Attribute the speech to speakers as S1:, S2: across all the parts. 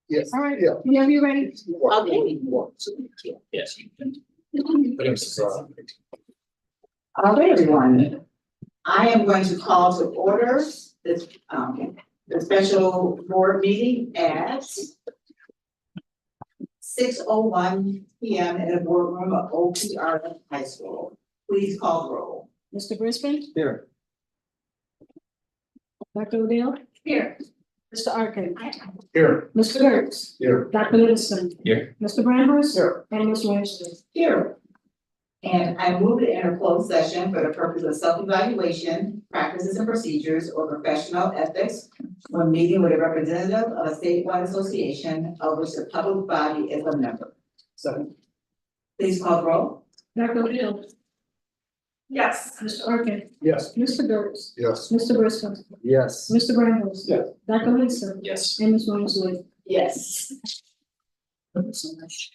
S1: Yes.
S2: All right,
S1: Yeah.
S2: yeah, you ready?
S1: Okay.
S3: Yes.
S4: All right, everyone. I am going to call to order this, the special board meeting at 6:01 PM in the boardroom of OPR High School. Please call the roll.
S2: Mr. Brisbane,
S1: Here.
S2: Dr. Odell,
S4: Here.
S2: Mr. Arkin,
S1: Here.
S2: Mr. Gertz,
S1: Here.
S2: Dr. Livingston.
S3: Here.
S2: Mr. Brambles.
S1: Here.
S2: And Ms. Weinstein.
S4: Here. And I move to enter closed session for the purpose of self-evaluation, practices and procedures, or professional ethics when meeting with a representative of a statewide association of which the public body is a member.
S1: Second.
S4: Please call the roll.
S2: Dr. Odell,
S4: Yes.
S2: Mr. Arkin,
S1: Yes.
S2: Mr. Gertz,
S1: Yes.
S2: Mr. Brisbane,
S1: Yes.
S2: Mr. Brambles.
S1: Yes.
S2: Dr. Livingston.
S3: Yes.
S2: And Ms. Weinstein.
S4: Yes.
S2: Thank you so much.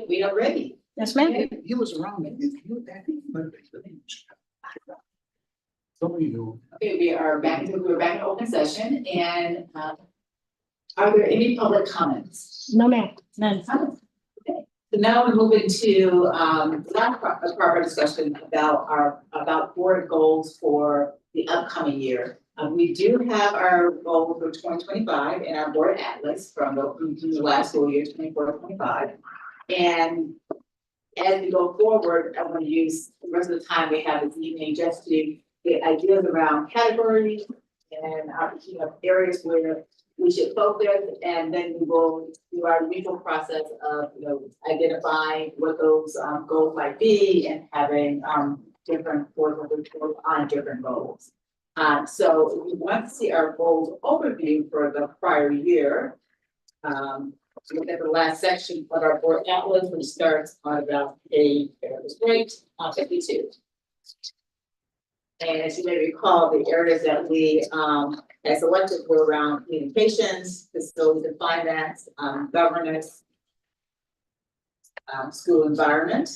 S4: We are ready.
S2: Yes, ma'am.
S1: He was around, and he was that, but so you know.
S4: Okay, we're back in open session and, are there any public comments?
S2: No, ma'am. None.
S4: Okay, so now we're moving to, the last part of our discussion about board goals for the upcoming year. We do have our goal for 2025 in our board atlas from the last school year, 24-25. And as we go forward, I'm gonna use the rest of the time we have this evening just to get ideas around categories and areas where we should focus, and then we will do our usual process of, identifying what those goals might be and having different board members work on different goals. So if you want to see our goals overview for the prior year, look at the last section of our board atlas, which starts on about page 52. And as you may recall, the areas that we had selected were around communications, facilities and finance, governance, school environment.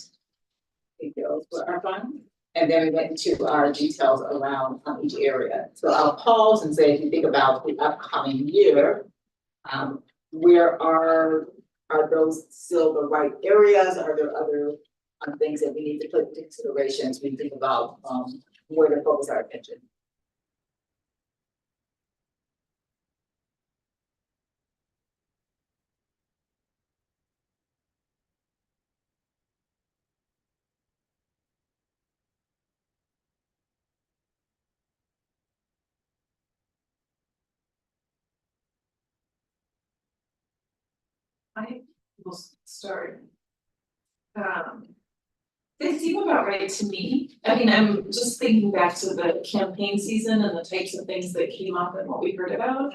S4: I think those were our fun. And then we went into our details around each area. So I'll pause and say, if you think about the upcoming year, where are those still the right areas? Are there other things that we need to put into consideration as we think about where to focus our attention?
S3: I will start. They seem about right to me. I mean, I'm just thinking back to the campaign season and the types of things that came up and what we heard about.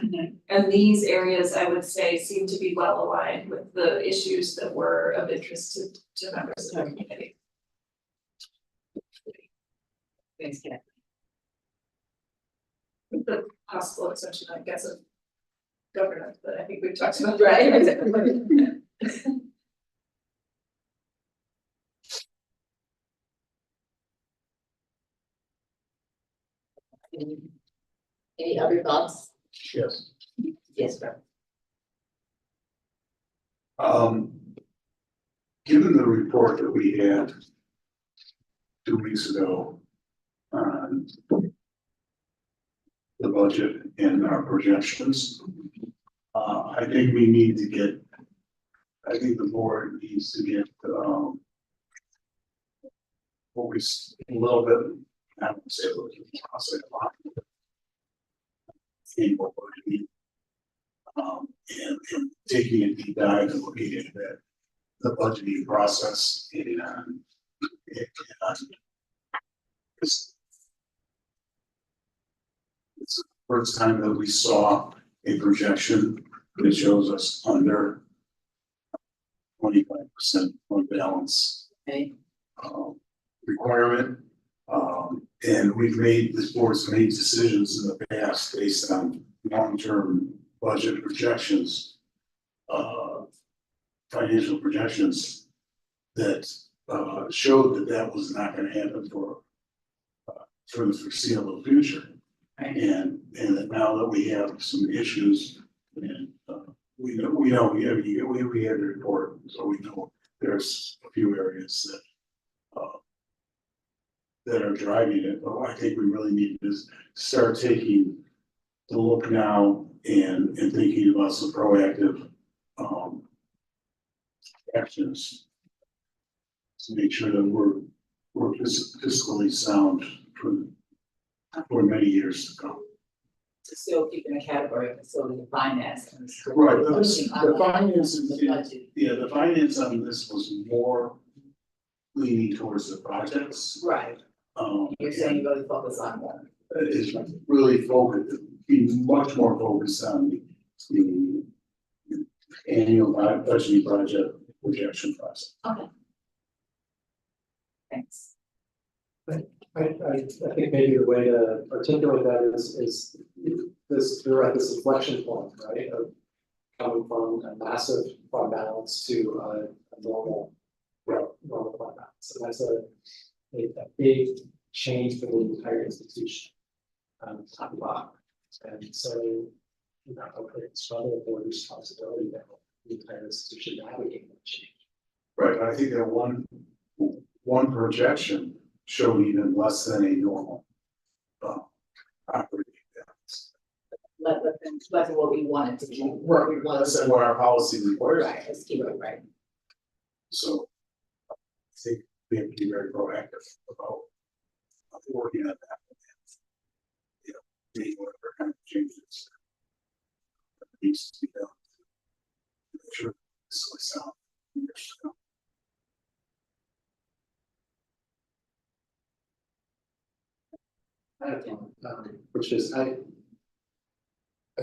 S3: And these areas, I would say, seem to be well aligned with the issues that were of interest to members of the community.
S4: Thanks, Kat.
S3: With the possible exception, I guess, of governance, but I think we've talked about.
S4: Right. Any other thoughts?
S1: Yes.
S4: Yes, sir.
S1: Given the report that we had 2 weeks ago on the budget and our projections, I think we need to get, I think the board needs to get, focused a little bit, I won't say a little bit, I'll say a lot. In what we're doing. And taking a deep dive and looking at that, the budgeting process and it's the first time that we saw a projection that shows us under 25% fund balance
S4: Okay.
S1: requirement. And this board's made decisions in the past based on long-term budget projections, financial projections that showed that was not gonna happen for the foreseeable future.
S4: Right.
S1: And that now that we have some issues and we know, we have the report, so we know there's a few areas that are driving it, but I think we really need to start taking the look now and thinking about some proactive actions to make sure that we're fiscally sound for many years to come.
S4: To still keep in the category of facility and finance. And
S1: Right,
S4: pushing on
S1: the finance is,
S4: the budget.
S1: yeah, the finance on this was more leaning towards the projects.
S4: Right, you're saying you really focus on that.
S1: Is really focused, be much more focused on the annual budgeting project projection process.
S4: Okay. Thanks.
S5: I think maybe the way to articulate that is this, we're at this inflection point, right? Of coming from a massive fund balance to a normal So that's a big change for the entire institution. Top to bottom. And so, you know, a struggle for responsibility that the entire institution navigate that change.
S1: Right, but I think that one projection showed even less than a normal. Operating balance.
S4: That's what we wanted to keep, where we wanted
S1: That's
S4: to.
S1: what our policy requires.
S4: Right, let's keep it right.
S1: So I think we have to be very proactive about working on that. You know, being whatever kind of changes that needs to be done. To make sure this is sound.
S5: Which is, I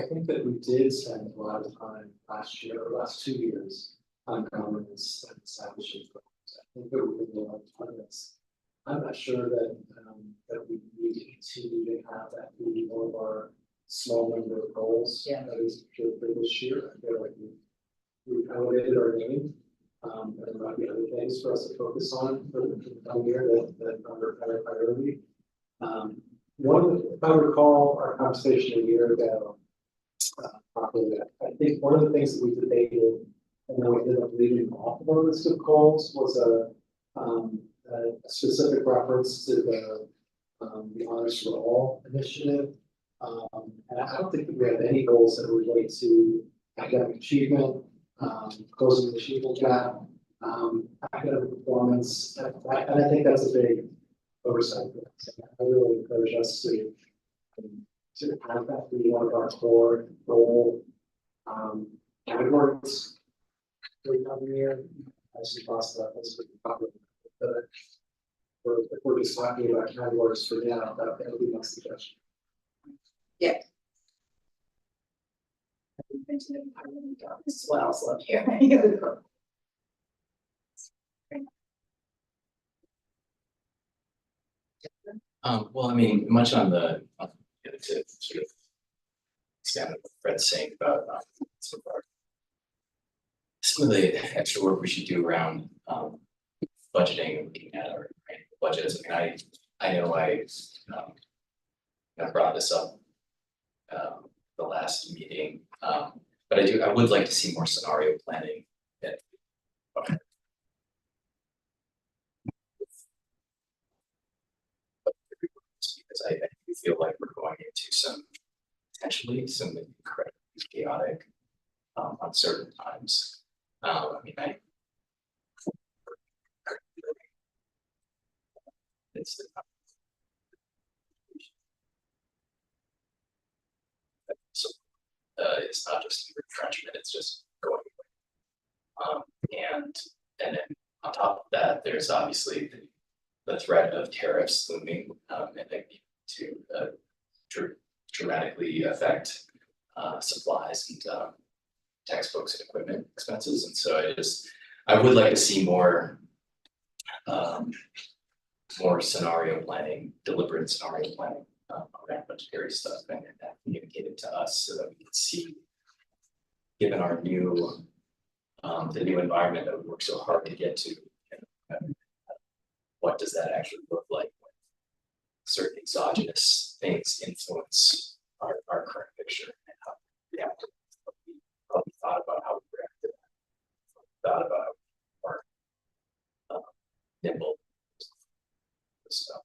S5: think that we did spend a lot of time last year, or last 2 years, on governance and establishing programs. I think that we did a lot of time on this. I'm not sure that, that we need to continue to have that be one of our small number of goals.
S4: Yeah.
S5: That is for this year. I feel like we've elevated our name. And there might be other things for us to focus on for the coming year that are higher priority. If I recall our conversation a year ago, properly, I think one of the things that we debated and then we ended up leaving off of our list of goals was a specific reference to the Honors for All initiative. And I don't think that we have any goals that relate to academic achievement, closing the achievement gap, academic performance, and I think that's a big oversight for us. I really encourage us to have that be one of our core goal categories for the coming year. As we cross that, as we probably, but if we're just talking about categories for now, that would be my suggestion.
S4: As well, so up here.
S6: Well, I mean, much on the, to sort of expand on what Fred's saying about some of the extra work we should do around budgeting and looking at our budgets. I mean, I know I brought this up the last meeting, but I would like to see more scenario planning. Because I do feel like we're going into potentially some incredibly chaotic, uncertain times. I mean, it's so it's not just retrenchment; it's just going away. And then on top of that, there's obviously the threat of tariffs looming, and they need to dramatically affect supplies and textbooks and equipment expenses. And so I would like to see more scenario planning, deliberate scenario planning around budgetary stuff and that communicated to us so that we can see, given our new the new environment that we work so hard to get to, what does that actually look like when certain exogenous things influence our current picture and how we have to probably thought about how we react to that, thought about our nimble stuff.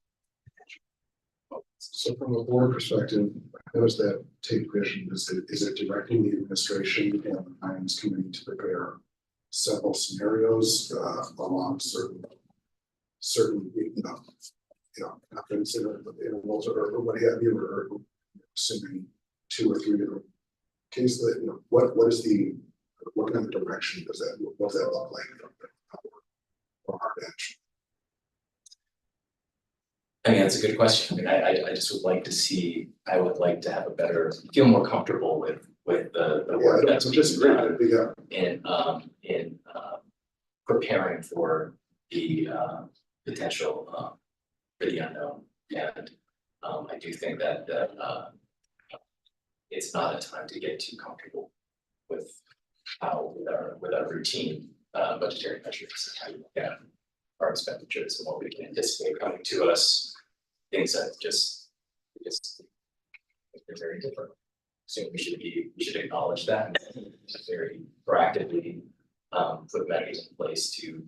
S7: So from a board perspective, how does that take vision? Is it directing the administration and the finance committee to prepare several scenarios along certain confidence intervals or what have you, or assuming 2 or 3 different cases that what kind of direction does that look like for hard action?
S6: I mean, that's a good question. I mean, I just would like to see, I would like to feel more comfortable with the work that's being done in preparing for the potential for the unknown. And I do think that it's not a time to get too comfortable with our routine budgetary measures and how you look at our expenditures and what we can anticipate coming to us. Things that just they're very different. So we should acknowledge that and very proactively put measures in place to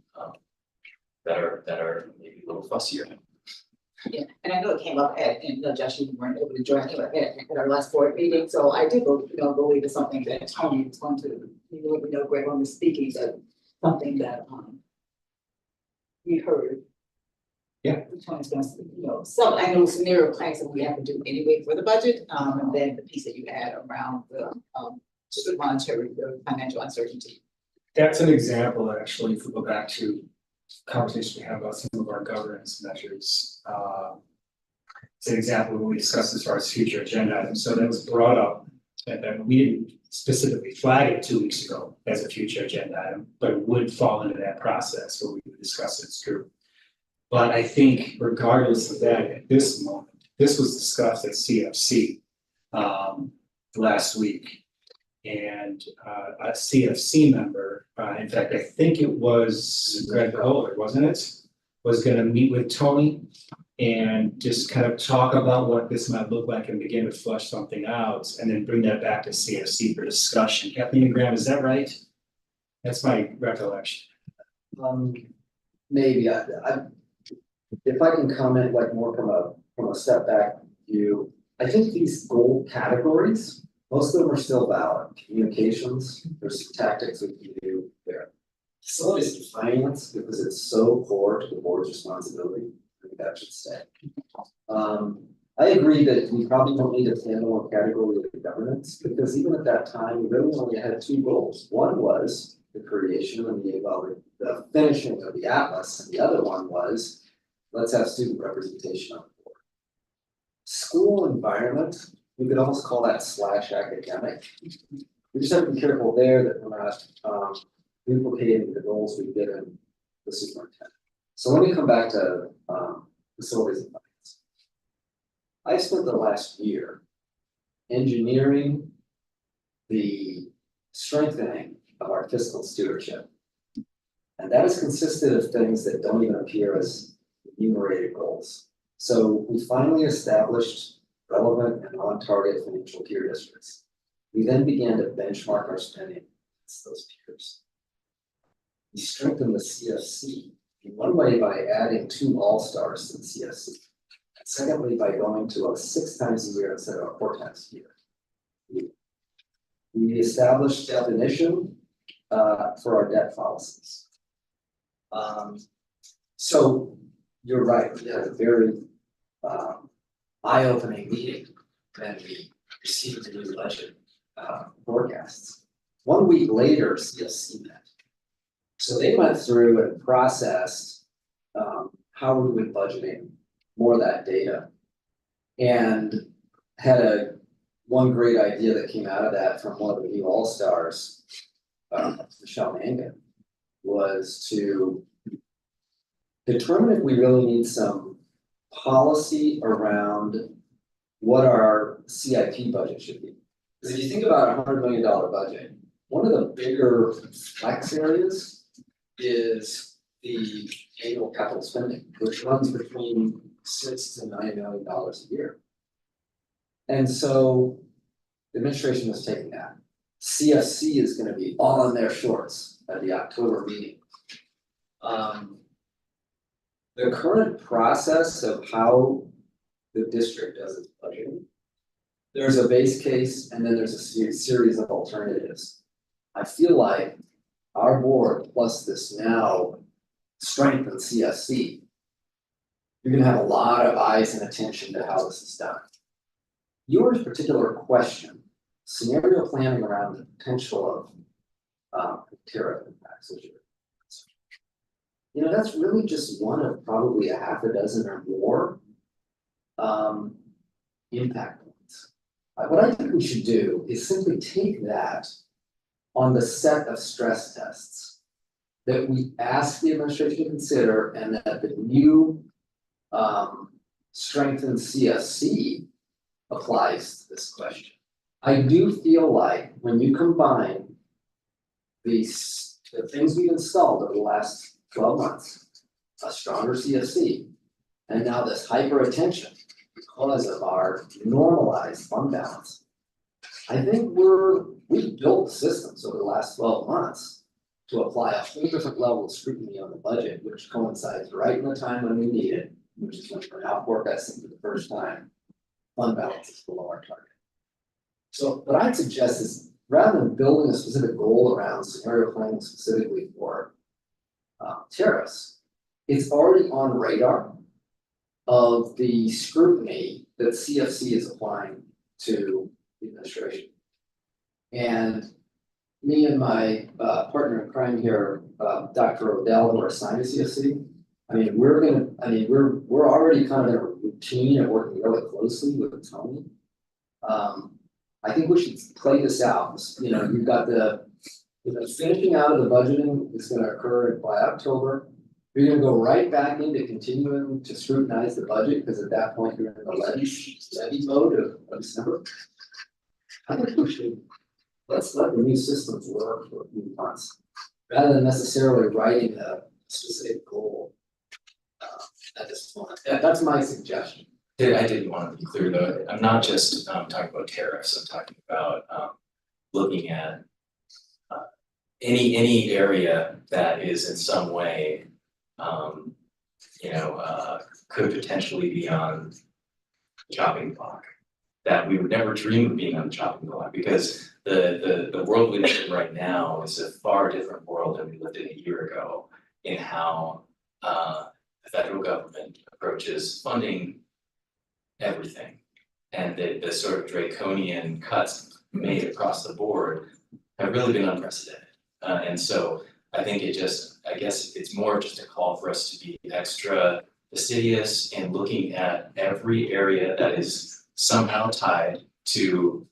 S6: that are maybe a little fussier.
S4: Yeah, and I know it came up at, and Josh, you weren't able to join, it came up at our last board meeting, so I do, believe it's something that Tony is going to, we know Greg when we're speaking, that something that, we heard.
S6: Yeah.
S4: Tony's gonna, some, I know scenario plans that we have to do anyway for the budget, and then the piece that you add around the, just the monetary, the financial uncertainty.
S8: That's an example, actually, if we go back to conversation we had about some of our governance measures. It's an example when we discussed as far as future agenda items, so that was brought up. And then we didn't specifically flag it 2 weeks ago as a future agenda item, but it would fall into that process where we would discuss it through. But I think regardless of that, at this moment, this was discussed at CFC last week. And a CFC member, in fact, I think it was Greg Kohler, wasn't it? Was gonna meet with Tony and just kind of talk about what this might look like and begin to flush something out and then bring that back to CFC for discussion. Kathleen and Graham, is that right? That's my recollection.
S5: Maybe if I can comment like more from a step back view, I think these goal categories, most of them are still valid. Communications, there's some tactics we can do there. Facilities and finance, because it's so core to the board's responsibility, I think that should stay. I agree that we probably don't need a standalone category of governance, because even at that time, we really only had two goals. One was the creation and the finishing of the atlas, and the other one was let's have student representation on the board. School environment, we could almost call that / academic. We just have to be careful there that we're not duplicating the goals we've given the superintendent. So let me come back to facilities and finance. I spent the last year engineering the strengthening of our fiscal stewardship. And that has consisted of things that don't even appear as enumerated goals. So we finally established relevant and on-target financial peer districts. We then began to benchmark our spending against those peers. We strengthened the CFC in one way by adding 2 all-stars to the CFC. And secondly, by going to a 6 times a year instead of a 4 times a year. We established definition for our debt policies. So you're right, we had a very eye-opening meeting when we received the new budget forecasts. 1 week later, CFC met. So they went through and processed how we were budgeting more of that data. And had one great idea that came out of that from one of the new all-stars, Michelle Mangan, was to determine if we really need some policy around what our CIP budget should be. Because if you think about $100 million budget, one of the bigger flex areas is the annual capital spending, which runs between $6 to $9 million a year. And so the administration was taking that. CFC is going to be all on their shorts at the October meeting. The current process of how the district does its budgeting, there's a base case and then there's a series of alternatives. I feel like our board plus this now strengthened CFC, you're gonna have a lot of eyes and attention to how this is done. Your particular question, scenario planning around the potential of tariff impacts, that's really just one of probably a half a dozen or more impact points. What I think we should do is simply take that on the set of stress tests that we ask the administration to consider, and that the new strengthened CFC applies to this question. I do feel like when you combine the things we've installed over the last 12 months a stronger CFC. And now this hyper attention because of our normalized fund balance. I think we've built systems over the last 12 months to apply a whole different level of scrutiny on the budget, which coincides right in the time when we need it, which is when we're out forecasting for the first time. Fund balance is below our target. So what I'd suggest is rather than building a specific goal around scenario planning specifically for tariffs, it's already on radar of the scrutiny that CFC is applying to the administration. And me and my partner in crime here, Dr. Odell, who are assigned to CFC, we're already kind of in a routine of working really closely with Tony. I think we should play this out. You know, you've got finishing out of the budgeting is gonna occur by October. You're gonna go right back into continuing to scrutinize the budget, because at that point you're in the levy mode of December. I think we should, let's let the new systems work for a few months, rather than necessarily writing a specific goal. At this point, that's my suggestion.
S6: I did want to be clear though, I'm not just talking about tariffs, I'm talking about looking at any area that is in some way could potentially be on the chopping block. That we would never dream of being on the chopping block, because the world we live in right now is a far different world than we lived in a year ago in how the federal government approaches funding everything. And the sort of draconian cuts made across the board have really been unprecedented. And so I think I guess it's more just a call for us to be extra fastidious in looking at every area that is somehow tied to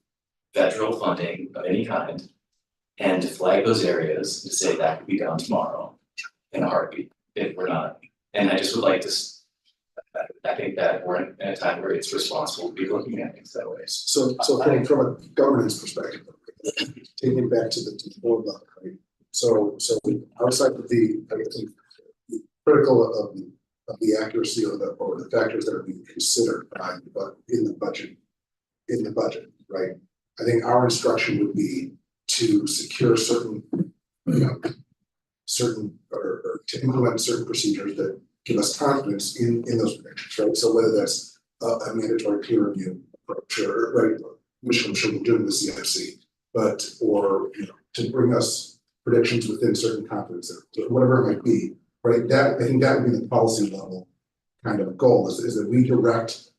S6: federal funding of any kind, and to flag those areas and say that could be done tomorrow in a heartbeat if we're not. And I just would like to, I think that we're in a time where it's responsible to be looking at things that way.
S7: So from a governance perspective, taking it back to the board level, right? So outside of I think critical of the accuracy or the factors that are being considered in the budget, right? I think our instruction would be to secure certain or to implement certain procedures that give us confidence in those predictions, right? So whether that's a mandatory peer review approach, or right, which I'm sure we're doing with CFC, or to bring us predictions within certain confidence intervals, or whatever it might be, right? That I think that would be the policy level kind of goal, is that we direct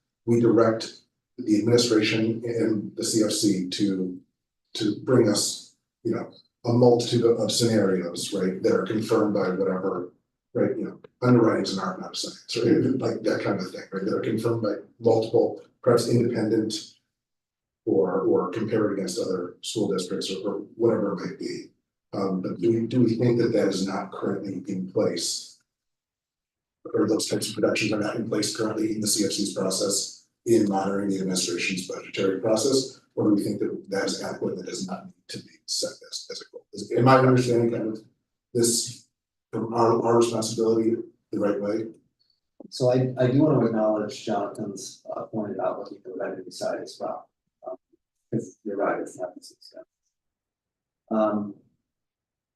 S7: the administration and the CFC to bring us, a multitude of scenarios, right, that are confirmed by whatever, right, underwriting is an art, not a science, or like that kind of thing, right, that are confirmed by multiple, perhaps independent or compared against other school districts or whatever it might be. But do we think that is not currently in place? Or those types of productions are not in place currently in the CFC's process in monitoring the administration's budgetary process? Or do we think that is adequate, that does not need to be set as a goal? Am I understanding kind of this from our responsibility the right way?
S5: So I do want to acknowledge Jonathan's point about looking for the revenue side as well. Because you're right, it's not the same.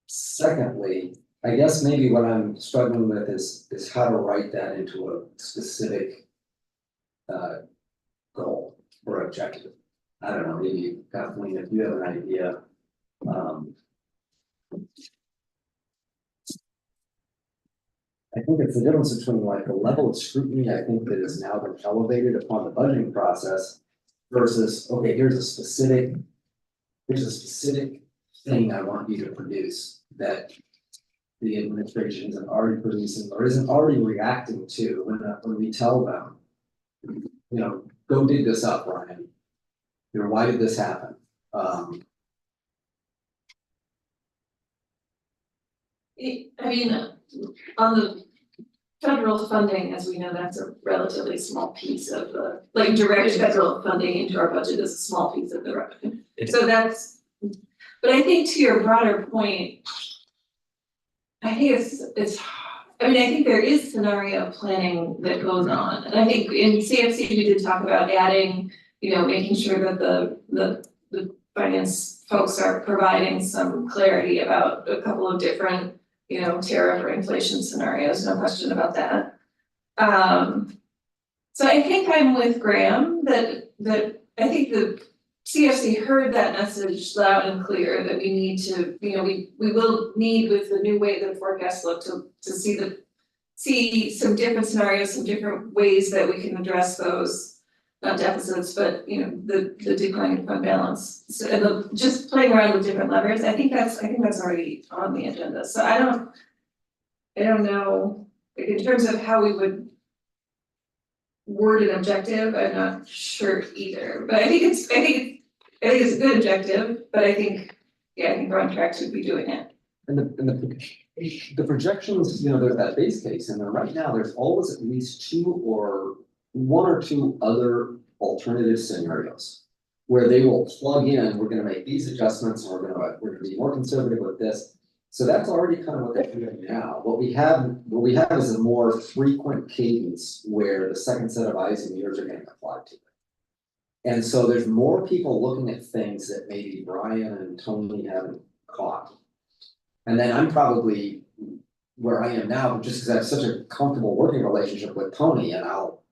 S5: Secondly, I guess maybe what I'm struggling with is how to write that into a specific goal or objective. I don't know, maybe Kathleen, if you have an idea. I think it's the difference between like the level of scrutiny I think that has now been elevated upon the budgeting process versus, okay, here's a specific thing I want you to produce that the administration isn't already producing or isn't already reacting to when we tell them, go dig this up, Ryan. Why did this happen?
S3: On the federal funding, as we know, that's a relatively small piece of the, direct federal funding into our budget is a small piece of the revenue. So but I think to your broader point, I think I mean, I think there is scenario planning that goes on, and I think in CFC, we did talk about adding, making sure that the finance folks are providing some clarity about a couple of different, tariff or inflation scenarios, no question about that. So I think I'm with Graham that I think the CFC heard that message loud and clear that we need to, we will need with the new way the forecasts look to see some different scenarios, some different ways that we can address those, not deficits, but the declining fund balance. So and just playing around with different levers, I think that's already on the agenda. So I don't know, like in terms of how we would word an objective, I'm not sure either, but I think it's a good objective, but I think we're on track to be doing it.
S9: And the projections, there's that base case, and then right now, there's always at least one or two other alternative scenarios. Where they will plug in, we're gonna make these adjustments, and we're gonna be more conservative with this. So that's already kind of what they're doing now. What we have is a more frequent cadence where the second set of eyes and ears are getting applied to it. And so there's more people looking at things that maybe Brian and Tony haven't caught. And then I'm probably where I am now, just because I have such a comfortable working relationship with Tony, and I'll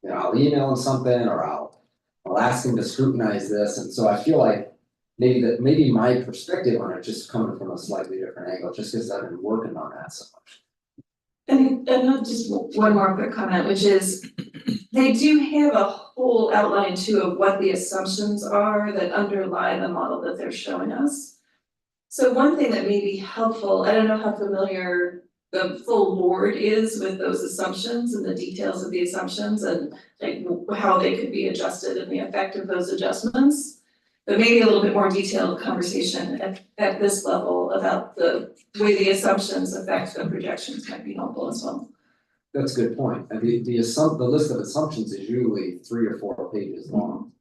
S9: email him something, or I'll ask him to scrutinize this, and so I feel like maybe my perspective on it just coming from a slightly different angle, just because I've been working on that so much.
S3: And just one more quick comment, which is, they do have a whole outline too of what the assumptions are that underlie the model that they're showing us. So one thing that may be helpful, I don't know how familiar the full board is with those assumptions and the details of the assumptions and like how they could be adjusted and the effect of those adjustments. But maybe a little bit more detailed conversation at this level about the way the assumptions affect the projections might be helpful as well.
S9: That's a good point. And the list of assumptions is usually 3 or 4 pages long.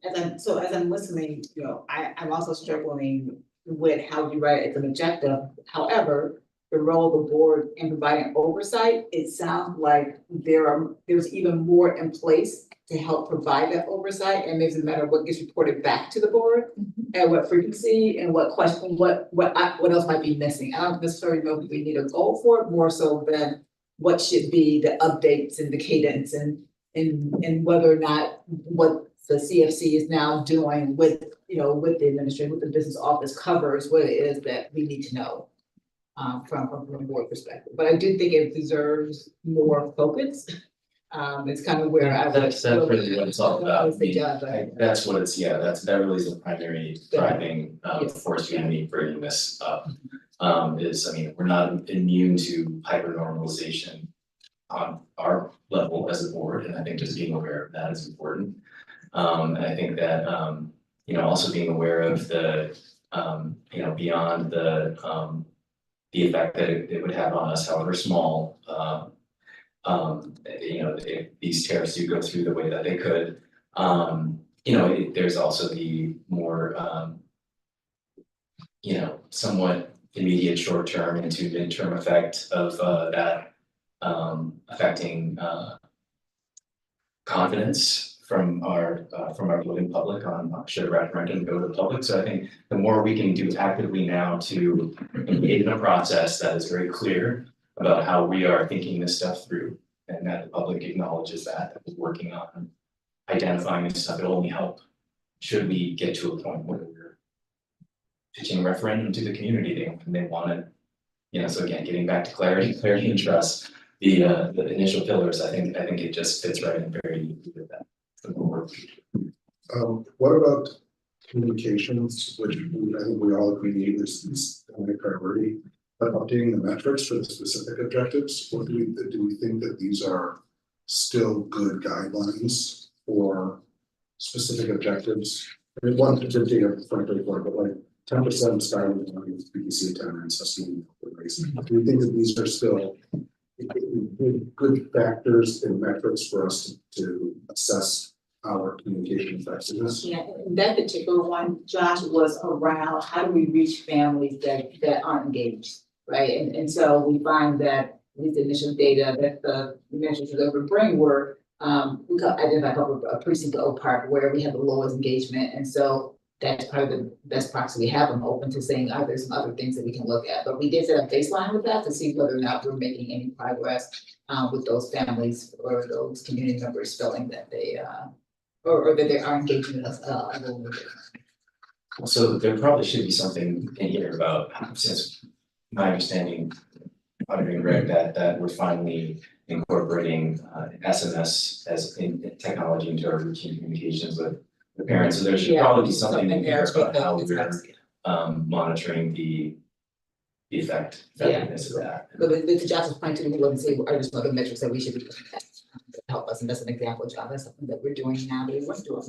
S4: As I'm listening, I'm also struggling with how you write it as an objective. However, the role of the board in providing oversight, it sounds like there's even more in place to help provide that oversight, and maybe it's a matter of what gets reported back to the board, at what frequency, and what question, what else might be missing. I don't necessarily know if we need a goal for it, more so than what should be the updates and the cadence, and whether or not what the CFC is now doing with the administration, with the business office covers what it is that we need to know from a board perspective. But I do think it deserves more focus. It's kind of where I would.
S10: That's really what it's all about. I mean,
S4: But
S10: that's what it's, that really is the primary driving force behind me bringing this up. We're not immune to hyper normalization on our level as a board, and I think just being aware of that is important. And I think that also being aware of the beyond the effect that it would have on us, however small, if these tariffs do go through the way that they could, there's also the more, somewhat immediate short-term into mid-term effect of that affecting confidence from our voting public on should a referendum go to the public. So I think the more we can do actively now to engage in a process that is very clear about how we are thinking this stuff through, and that the public acknowledges that we're working on identifying this stuff, it'll only help should we get to a point where we're pitching a referendum to the community and they want to, so again, getting back to clarity and trust, the initial pillars, I think it just fits right in very neatly with that.
S7: What about communications, which I think we all agree is a priority, but updating the metrics for the specific objectives? What do we think that these are still good guidelines for specific objectives? I mean, one particular frankly, but like 10% starting with BPC attendance, sustainable race. Do we think that these are still good factors and metrics for us to assess our communication effectiveness?
S4: yeah, that particular one, Josh, was around how do we reach families that aren't engaged? right? And so we find that these initial data that the measures that we bring were, we got identified a couple of precinct O Park where we had the lowest engagement, and so that's probably the best proxy we have. I'm open to saying, there's some other things that we can look at, but we did set a baseline with that to see whether or not we're making any progress with those families or those community members feeling that they, or that they are engaging with us a little bit.
S10: So there probably should be something in here about, since my understanding, auditing Greg, that we're finally incorporating SMS as in technology into our routine communications with the parents, so there should
S4: Yeah,
S10: probably be something in here
S4: something
S10: about how
S4: there.
S10: we're monitoring the effectiveness of that.
S4: But with Johnson's point too, we want to say, are there some other metrics that we should be looking at to help us, and that's an example, John, that's something that we're doing now, that we weren't doing.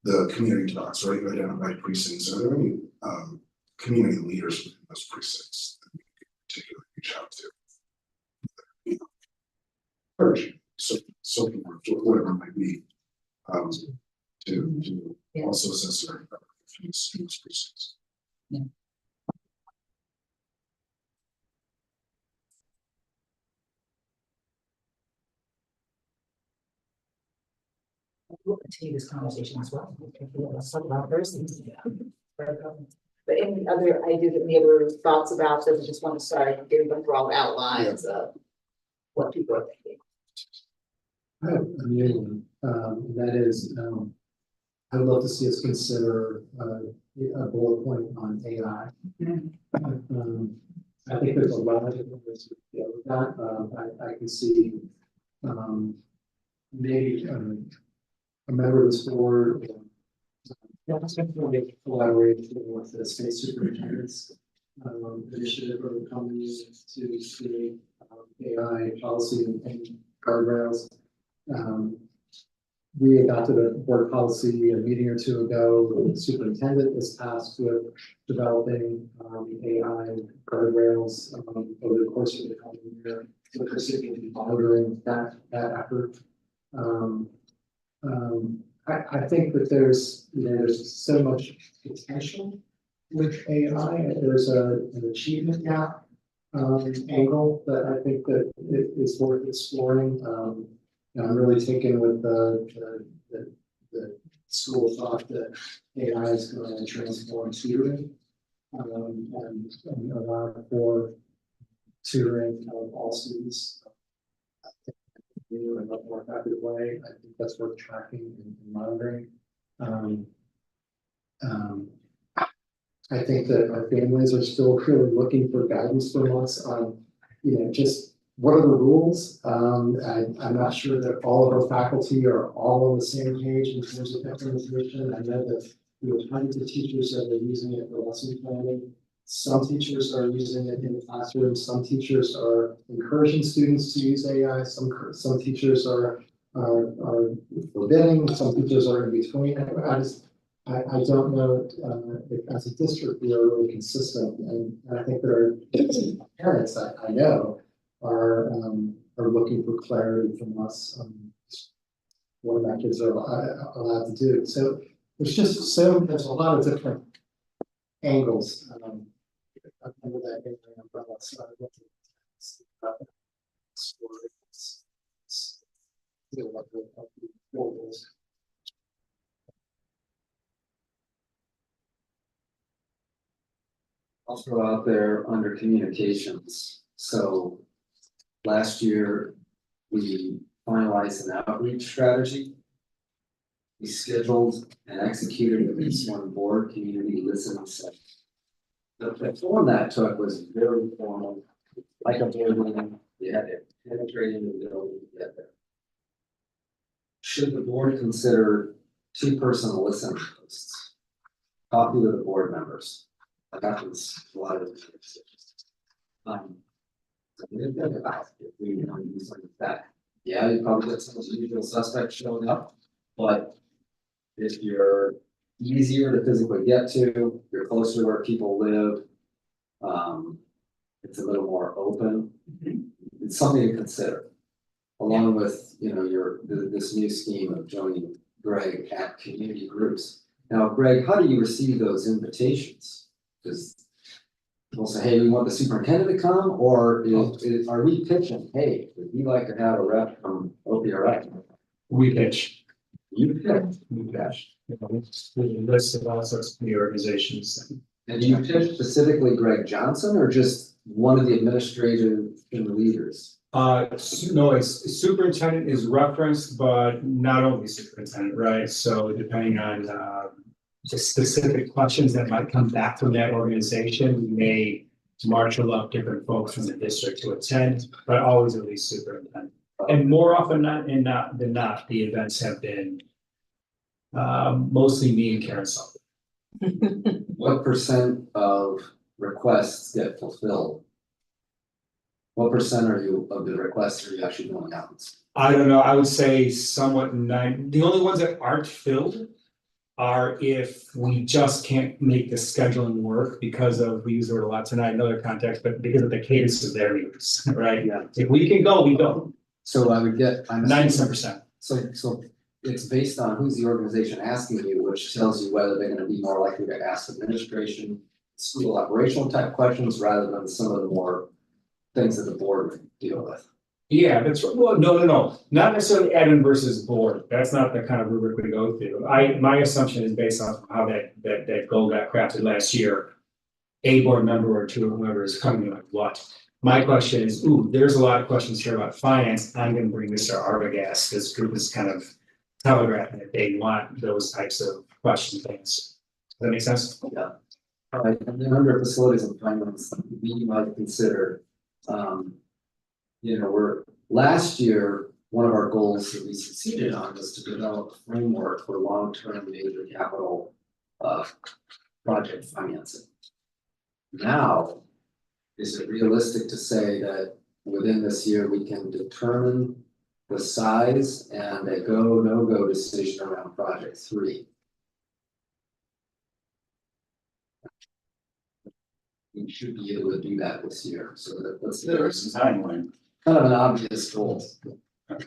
S7: The community talks, right, you identified precincts, are there any, community leaders within those precincts that we could particularly reach out to? Urge, so whatever it might be, to
S4: Yeah.
S7: also assess our students precincts.
S4: We'll continue this conversation as well. Let's talk about Thursday. But any other ideas, any other thoughts about this? I just want to start giving them broad outlines of what people are thinking.
S5: I have a new one, and that is, I would love to see us consider a bullet point on AI. I think there's a lot of different ways to deal with that. I can see, maybe, a member of this board, collaborate with the state superintendent's initiative or the company to create AI policy and guardrails. We adopted a board policy a meeting or two ago. The superintendent is tasked with developing AI guardrails over the course of the coming year. So we're specifically monitoring that effort. I think that there's so much potential with AI. There's an achievement gap angle that I think that it is worth exploring. I'm really taken with the school of thought that AI is going to transform tutoring and allow for tutoring of all students in a much more effective way. I think that's worth tracking and monitoring. I think that our families are still really looking for guidance from us on, just what are the rules? I'm not sure that all of our faculty are all on the same page in terms of implementation. I know that hundreds of teachers that are using it for lesson planning. Some teachers are using it in the classroom. Some teachers are encouraging students to use AI. Some teachers are forbidding. Some teachers are in between. I don't know if as a district we are really consistent, and I think there are parents I know are looking for clarity from us on what my kids are allowed to do. So there's a lot of different angles under that umbrella. So I look at
S9: I'll throw out there under communications. So last year, we finalized an outreach strategy. We scheduled and executed at least one board community listening session. The form that took was very formal, like a board meeting. You had to penetrate into the building to get there. Should the board consider 2-person listening posts? Copy to the board members. That happens a lot of times. If we do something like that, yeah, you probably get some usual suspects showing up, but if you're easier to physically get to, you're closer to where people live, it's a little more open. It's something to consider, along with this new scheme of joining Greg, at community groups. Now, Greg, how do you receive those invitations? Because we'll say, hey, we want the superintendent to come, or are we pitching, hey, would you like to have a rep from OPRI?
S8: We pitch.
S9: You pitch.
S8: We pitch. You know, there's a list of all sorts of community organizations.
S9: And do you pitch specifically Greg Johnson or just one of the administrative leaders?
S8: No, it's superintendent is referenced, but not only superintendent, right? So depending on the specific questions that might come back from that organization, we may marshal up different folks from the district to attend, but always at least superintendent. And more often than not, the events have been mostly me and Karen Sullivan.
S9: What percent of requests get fulfilled? What percent of the requests are you actually going out?
S8: I don't know, I would say somewhat the only ones that aren't filled are if we just can't make the scheduling work because of, we use the word a lot tonight in other contexts, but because of the cadence of their meetings, right?
S9: Yeah.
S8: If we can go, we go,
S9: So I would get, I'm
S8: 97%.
S9: So it's based on who's the organization asking you, which tells you whether they're gonna be more likely to ask administration, school operational type questions rather than some of the more things that the board would deal with.
S8: Yeah, that's right. Well, no, not necessarily admin versus board. That's not the kind of rubric we go through. My assumption is based on how that goal got crafted last year. A board member or two, whoever is coming like what? My question is, there's a lot of questions here about finance. I'm gonna bring Mr. Arbogast. This group is kind of telegraphing that they want those types of question things. Does that make sense?
S9: Yeah. All right, and then under facilities and finance, we might consider, last year, one of our goals that we succeeded on was to develop a framework for long-term major capital project financing. Now, is it realistic to say that within this year, we can determine the size and a go, no-go decision around project 3? We should be able to do that this year, so that
S1: There is a timeline.
S9: kind of an obvious goal.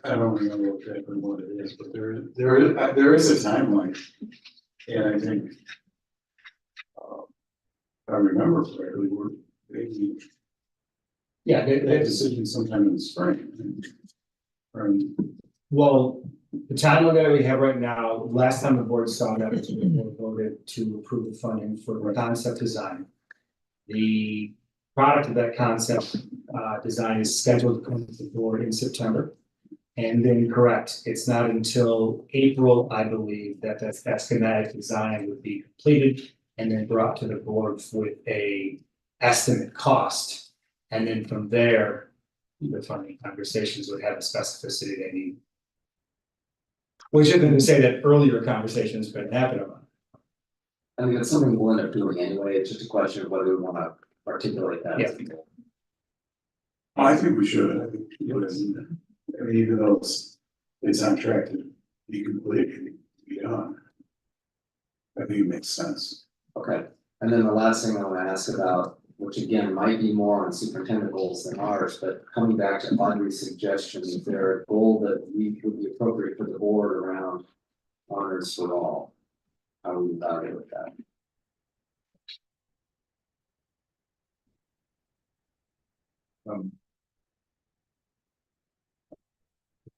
S1: I don't remember exactly what it is, but there is a timeline. And I think, if I remember correctly, we're making
S8: Yeah,
S1: that decision sometime in the spring.
S8: well, the timeline that we have right now, last time the board saw that, was when we voted to approve the funding for concept design. The product of that concept design is scheduled to come to the board in September. And then correct, it's not until April, I believe, that that schematic design would be completed and then brought to the board with a estimate cost. And then from there, the funding conversations would have the specificity they need. Which isn't to say that earlier conversations couldn't happen about.
S9: I mean, it's something we'll end up doing anyway, it's just a question of whether we wanna articulate that. as a goal.
S1: I think we should. I think it is, I mean, even though it's on track to be completed and be done. I think it makes sense.
S9: Okay, and then the last thing I wanna ask about, which again might be more on superintendent goals than ours, but coming back to Audrey's suggestion, is there a goal that we would be appropriate for the board around honors for all? How are we evaluate with that?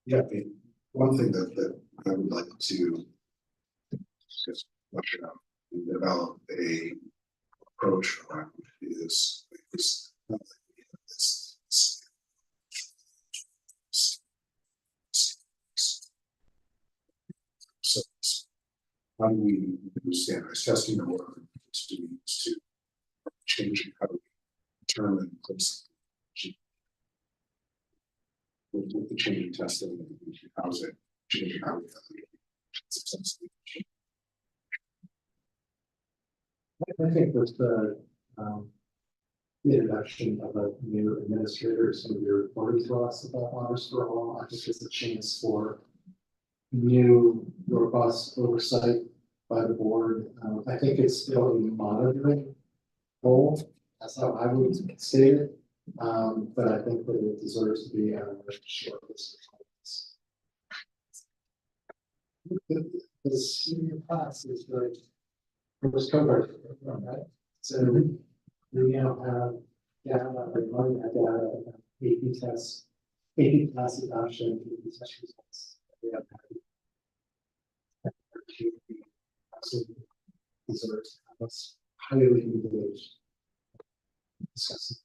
S7: Yeah, I mean, one thing that I would like to just flesh out and develop a approach around is so how do we standardize testing the work students to changing how we determine place with the changing testing, how's it changing how we evaluate successfully?
S5: I think with the introduction of a new administrator, is going to be reported to us about honors for all. I think it's a chance for new robust oversight by the board. I think it's still a monitoring role. That's how I would state it. But I think that it deserves to be on a short list of the senior class is like, first cohort, right? So we now have data, or running that data, about AP tests, AP class adoption, AP test results. We have these are that's highly engaged. Discussing.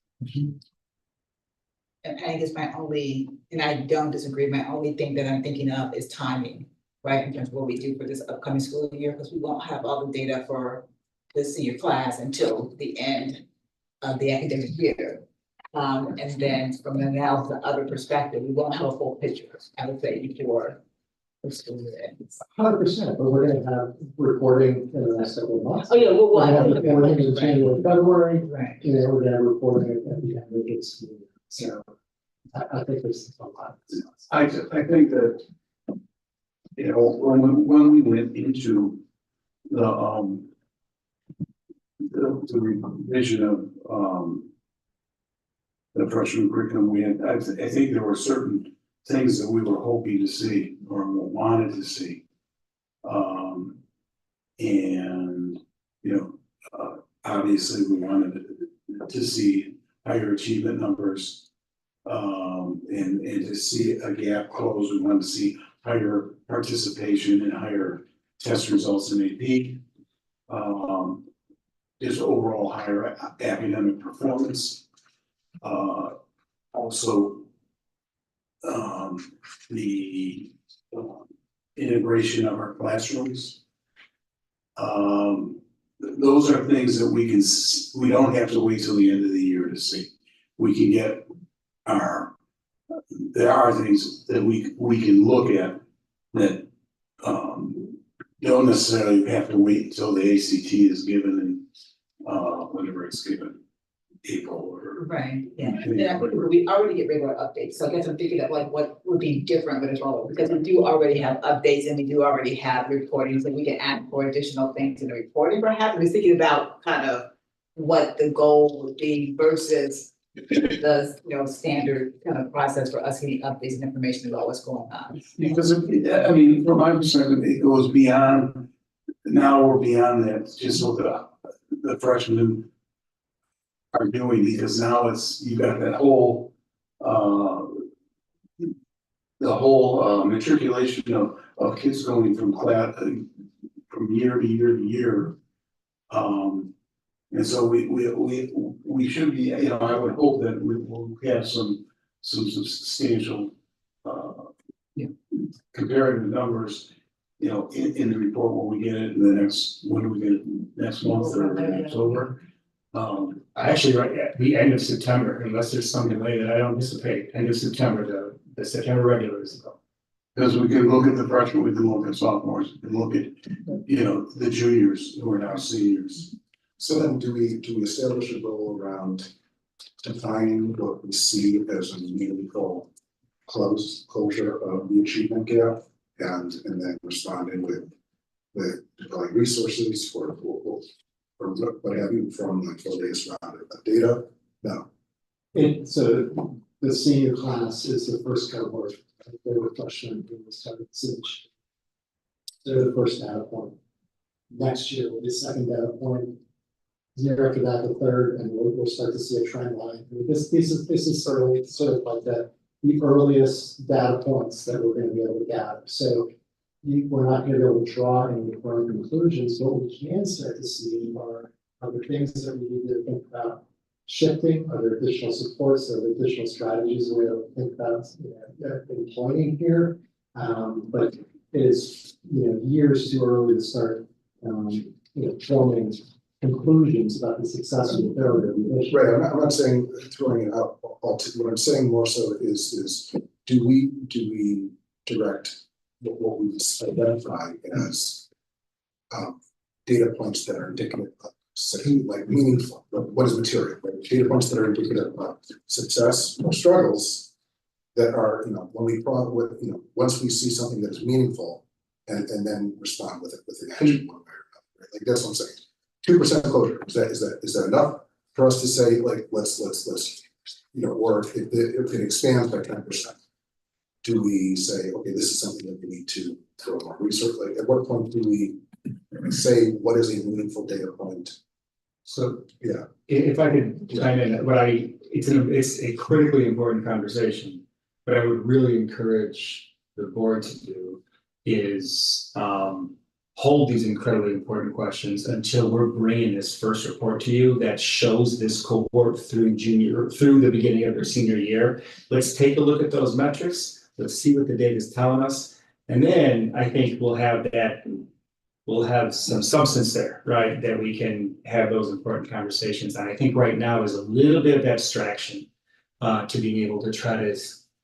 S4: And I guess my only, and I don't disagree, my only thing that I'm thinking of is timing, right, in terms of what we do for this upcoming school year, because we won't have all the data for the senior class until the end of the academic year. And then from the now the other perspective, we won't have a full picture, I would say, before the school year ends.
S5: 100%, but we're gonna have reporting in the next couple of months.
S4: Oh, yeah, well,
S5: We're gonna have
S4: well,
S5: reporting in January, February,
S4: right.
S5: and then we're gonna have reporting at the end of the school year. So I think there's a lot.
S1: I think that, you know, when we went into the revision of, the freshman curriculum, we had, I think there were certain things that we were hoping to see or wanted to see. And, you know, obviously we wanted to see higher achievement numbers. And to see a gap close, we wanted to see higher participation and higher test results in AP. Just overall higher academic performance. Also, the integration of our classrooms. Those are things that we don't have to wait till the end of the year to see. We can get there are things that we can look at that don't necessarily have to wait until the ACT is given and whenever it's given, April or.
S4: Right, yeah, and I think we already get regular updates, so I guess I'm thinking of like what would be different with this role, because we do already have updates and we do already have reporting, so we can add for additional things in the reporting, perhaps. We're thinking about kind of what the goal would be versus the, you know, standard kind of process for us getting updates and information about what's going on.
S1: Because, I mean, from my perspective, it goes beyond, now we're beyond that, just what the freshmen are doing, because now you got that whole, the whole matriculation of kids going from from year to year to year. And so we should be, you know, I would hope that we will have some substantial comparative numbers, you know, in the report when we get it in the when do we get it, next month or October?
S8: Actually, right at the end of September, unless there's some delay that I don't anticipate, end of September, the September regulars go.
S1: Because we can look at the freshmen, we can look at sophomores, we can look at, you know, the juniors who are now seniors.
S7: So then do we establish a goal around defining what we see as a meaningful closure of the achievement gap and then responding with deploying resources for what have you from like 4 days round of data? No.
S5: So the senior class is the first cohort. They were freshmen who was started since. They're the first data point. Next year will be the second data point. Year after that, the third, and we'll start to see a trend line. I mean, this is sort of like the earliest data points that we're going to be able to gather. So we're not going to be able to draw any firm conclusions. What we can start to see are the things that we need to think about shifting. Are there additional supports? Are there additional strategies we have to think about employing here? But it is, you know, years too early to start forming conclusions about the success of the failure of the issue.
S7: Right, I'm not saying throwing it out. What I'm saying more so is do we direct what we identify as data points that are indicative of like meaningful, what is material, right? Data points that are indicative of success or struggles that are, you know, when we once we see something that is meaningful and then respond with an action one way or another, right? Like that's what I'm saying. 2% closure, is that enough for us to say, like, let's, you know, or if it expands by 10%, do we say, okay, this is something that we need to through more research, like at what point do we say what is a meaningful data point?
S8: So
S7: Yeah,
S8: if I could chime in, it's a critically important conversation. What I would really encourage the board to do is hold these incredibly important questions until we're bringing this first report to you that shows this cohort through the beginning of their senior year. Let's take a look at those metrics. Let's see what the data is telling us. And then I think we'll have some substance there, right? That we can have those important conversations. And I think right now is a little bit of abstraction to being able to try to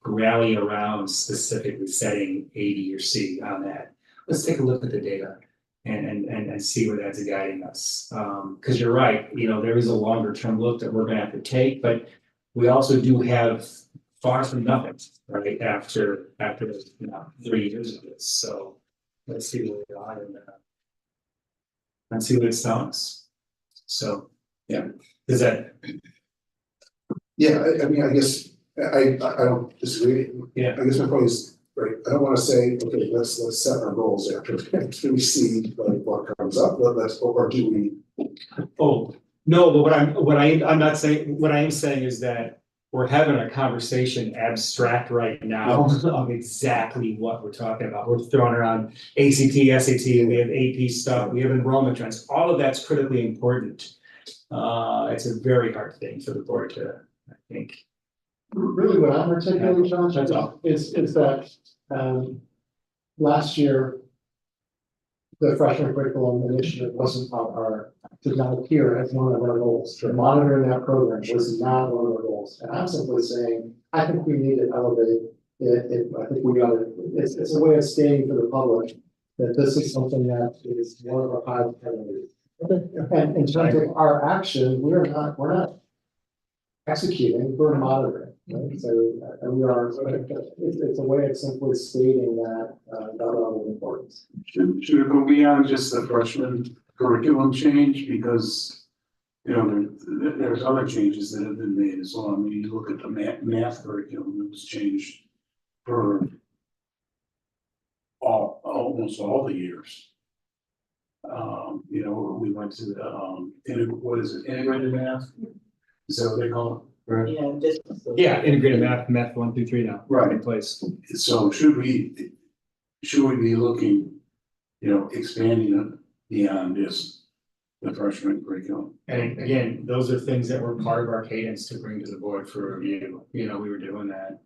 S8: rally around specifically setting A, B, or C on that. Let's take a look at the data and see where that's guiding us. Because you're right, there is a longer term look that we're gonna have to take, but we also do have far from nothing, right? After 3 years of this. So let's see where we are and see what it's telling us. So, yeah, is that?
S7: yeah, I mean, I guess, I don't disagree.
S8: Yeah.
S7: I guess my point is, right, I don't wanna say, okay, let's set our goals after we see like what comes up, or do we?
S8: Oh, no, but what I'm not saying, what I am saying is that we're having a conversation abstract right now of exactly what we're talking about. We're throwing around ACT, SAT, and we have AP stuff, we have enrollment trends, all of that's critically important. It's a very hard thing for the board to, I think.
S5: Really what I'm articulating, Josh,
S8: That's all.
S5: is that, last year, the freshman curriculum initiative wasn't did not appear as one of our goals. The monitoring that program was not one of our goals. And I'm simply saying, I think we need to elevate it. I think we got to, it's a way of stating for the public that this is something that is one of our high priorities. And in terms of our action, we're not executing, we're monitoring, right? So, and we are, it's a way of simply stating that, that level of importance.
S1: Should it go beyond just the freshman curriculum change, because, there's other changes that have been made as well. I mean, you look at the math curriculum that was changed for almost all the years. We went to the, what is it, integrated math? Is that what they call it? Right?
S8: Yeah, integrated math 1 through 3 now.
S1: Right.
S8: In place.
S1: So should we be looking, expanding it beyond just the freshman curriculum?
S8: And again, those are things that were part of our cadence to bring to the board for review. We were doing that.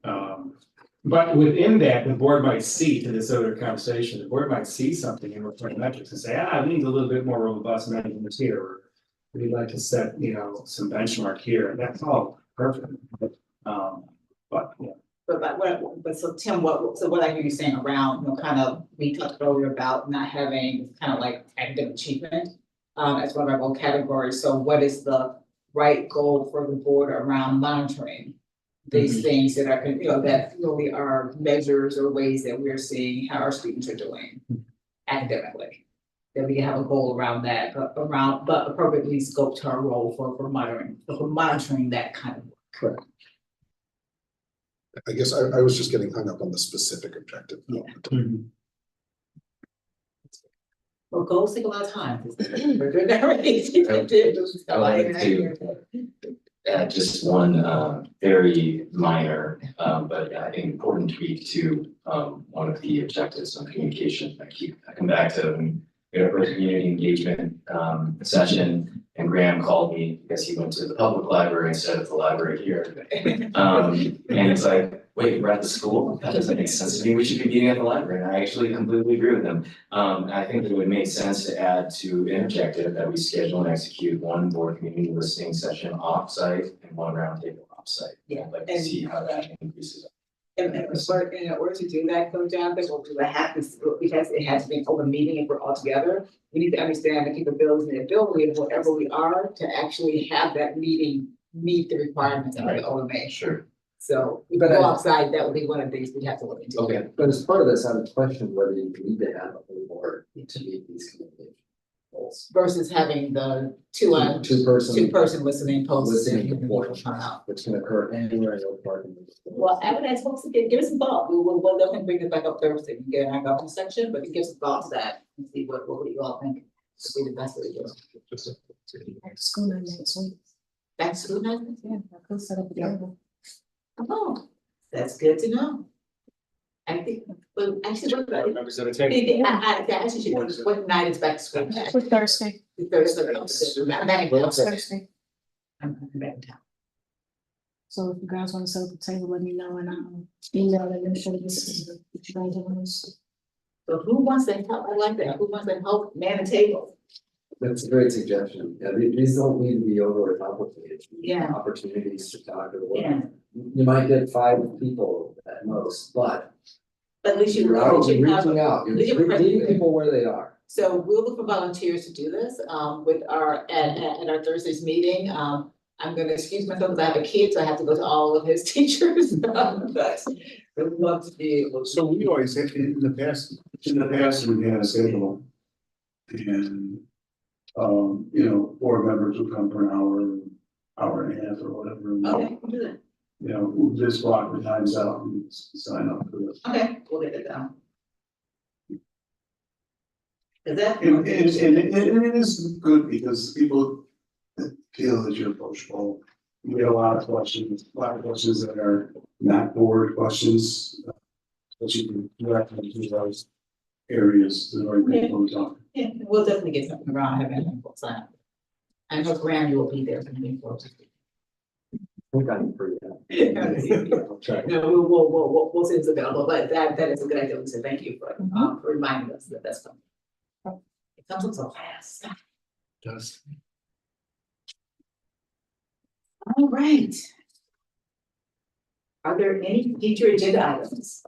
S8: But within that, the board might see, to this other conversation, the board might see something in reporting metrics and say, we need a little bit more robust management here. Or we'd like to set, some benchmark here. And that's all perfect. But yeah.
S4: But so Tim, what I hear you saying around, kind of, we talked earlier about not having kind of like academic achievement as one of our goal categories. So what is the right goal for the board around monitoring these things that are, that really are measures or ways that we're seeing how our students are doing academically? That we have a goal around that, but appropriately scope to our role for monitoring that kind of work.
S7: Correct. I guess I was just getting hung up on the specific objective.
S4: Yeah. Well, goals take a lot of time. We're doing that already.
S10: I wanted to add just one very minor, but I think important tweak to one of the objectives on communication. I come back to when we had our first community engagement session, and Graham called me because he went to the public library instead of the library here. And it's like, wait, we're at the school? That doesn't make sense to me. We should be meeting at the library. And I actually completely agree with him. I think that it would make sense to add to an objective that we schedule and execute one board community listening session off-site and one roundtable off-site.
S4: Yeah.
S10: I'd like to see how that increases.
S4: And in order to do that, Coach Jonathan, what we would have to, because it has to be an open meeting if we're all together, we need to understand the capabilities and the ability of whatever we are to actually have that meeting meet the requirements of the OMA.
S10: Sure.
S4: So if we go outside, that would be one of the things we have to look into.
S10: Okay.
S9: But as part of this, I would question whether you need to have a whole board to meet these communications. polls.
S4: versus having the two
S9: Two-person
S4: person listening posts.
S9: listening
S4: and
S9: to
S4: people turn out.
S9: which can occur anywhere in Oak Park.
S4: Well, I would ask folks to give us some thought, we'll definitely bring this back up Thursday, and get in our government section, but give some thought to that, and see what you all think would be the best way to do it.
S2: Back to school night next week.
S4: Back to school now?
S2: Yeah, I could set up a table.
S4: Oh, that's good to know. I think, well, actually, what about?
S8: Members of the table.
S4: I actually should, know what night is back to school?
S2: For Thursday.
S4: Thursday. I'm back in town.
S2: Thursday.
S4: I'm back in town.
S2: So if you guys wanna set up a table, let me know and I'll email them and show this is what you guys want.
S4: So who wants to help? I like that. Who wants to help man the table?
S9: That's a great suggestion. Yeah, these don't need to be overly complicated.
S4: Yeah.
S9: Opportunities to talk or
S4: Yeah.
S9: whatever. You might get 5 people at most, but
S4: But at least
S9: you're out, you're
S4: reaching out.
S9: reaching out, you're
S4: Leave a
S9: meeting
S4: presence.
S9: people where they are.
S4: So we'll look for volunteers to do this, with our, at our Thursday's meeting. I'm gonna excuse myself because I have a kid, so I have to go to all of his teachers, but we'd love to be able to.
S1: So we always had, in the past, we had a schedule. And, you know, board members would come for an hour and a half or whatever. and,
S4: Okay, we'll do that.
S1: You know, we'll just block the times out and sign up for this.
S4: Okay, we'll get it down. Is that?
S1: And it is good because people feel that you're approachable. You get a lot of questions that are not board questions. But you can direct them to those areas that are people who talk.
S4: Yeah, we'll definitely get something around, having folks sign up. I know Graham, you will be there for the meeting.
S9: I think I'm free.
S8: I'll try.
S4: No, we'll see who's available, but that is a good idea, so thank you for reminding us that that's coming. It comes up so fast.
S8: Does.
S4: All right. Are there any future agenda items?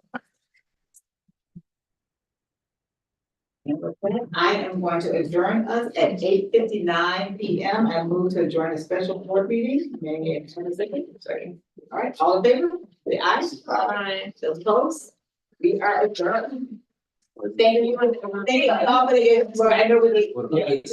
S4: And with that, I am going to adjourn us at 8:59 PM. I move to adjourn a special board meeting. May I have a second? All right, all in favor? The ayes? Aye. Those opposed? We are adjourned. Thank you. Thank you all for the, I know we.